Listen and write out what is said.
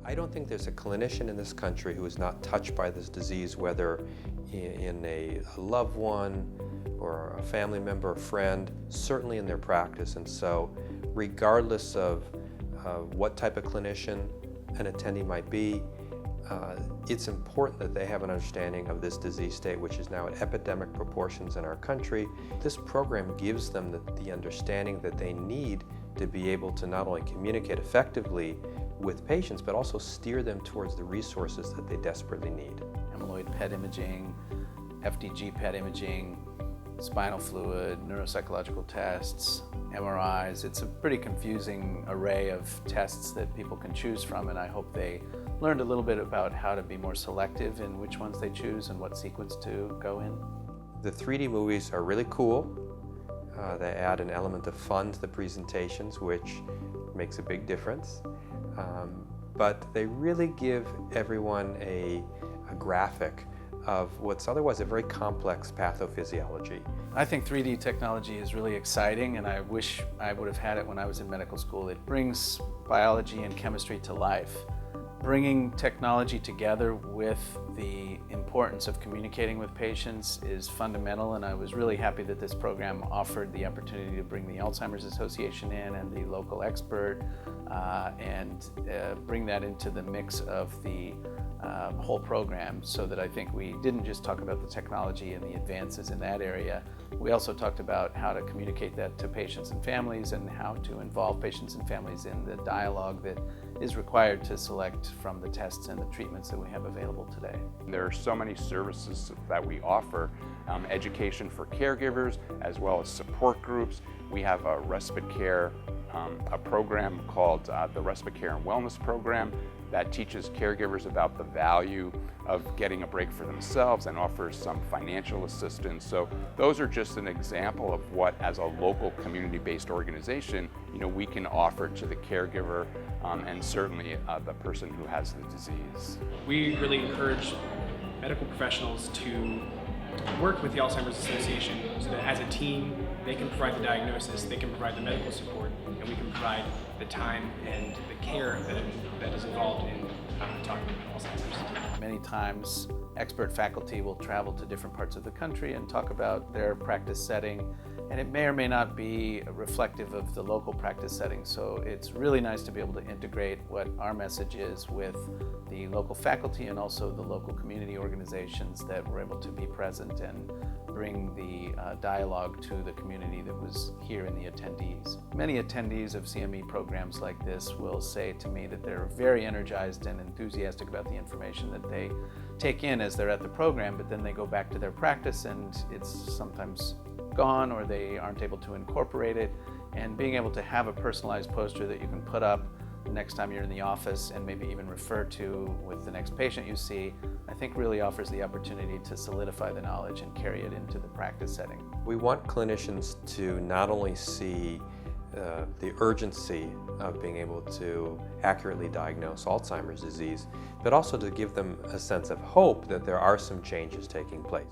I don't think there's a clinician in this country who is not touched by this disease, whether in a loved one or a family member or friend, certainly in their practice. And so regardless of what type of clinician an attendee might be, it's important that they have an understanding of this disease state, which is now at epidemic proportions in our country. This program gives them the understanding that they need to be able to not only communicate effectively with patients, but also steer them towards the resources that they desperately need. Amyloid PET imaging, FDG PET imaging, spinal fluid, neuropsychological tests, MRIs. It's a pretty confusing array of tests that people can choose from, and I hope they learned a little bit about how to be more selective in which ones they choose and what sequence to go in. The 3D movies are really cool. They add an element of fun to the presentations, which makes a big difference. But they really give everyone a graphic of what's otherwise a very complex pathophysiology. I think 3D technology is really exciting, and I wish I would have had it when I was in medical school. It brings biology and chemistry to life. Bringing technology together with the importance of communicating with patients is fundamental, and I was really happy that this program offered the opportunity to bring the Alzheimer's Association in and the local expert and bring that into the mix of the whole program, so that I think we didn't just talk about the technology and the advances in that area. We also talked about how to communicate that to patients and families and how to involve patients and families in the dialogue that is required to select from the tests and the treatments that we have available today. There are so many services that we offer, education for caregivers as well as support groups. We have a respite care, a program called the Respite Care and Wellness Program that teaches caregivers about the value of getting a break for themselves and offers some financial assistance. So those are just an example of what, as a local community-based organization, we can offer to the caregiver and certainly the person who has the disease. We really encourage medical professionals to work with the Alzheimer's Association so that as a team they can provide the diagnosis, they can provide the medical support, and we can provide the time and the care that is involved in talking about Alzheimer's. Many times expert faculty will travel to different parts of the country and talk about their practice setting, and it may or may not be reflective of the local practice setting. So it's really nice to be able to integrate what our message is with the local faculty and also the local community organizations that were able to be present and bring the dialogue to the community that was here in the attendees. Many attendees of CME programs like this will say to me that they're very energized and enthusiastic about the information that they take in as they're at the program, but then they go back to their practice and it's sometimes gone or they aren't able to incorporate it. And being able to have a personalized poster that you can put up the next time you're in the office and maybe even refer to with the next patient you see, I think really offers the opportunity to solidify the knowledge and carry it into the practice setting. We want clinicians to not only see the urgency of being able to accurately diagnose Alzheimer's disease, but also to give them a sense of hope that there are some changes taking place.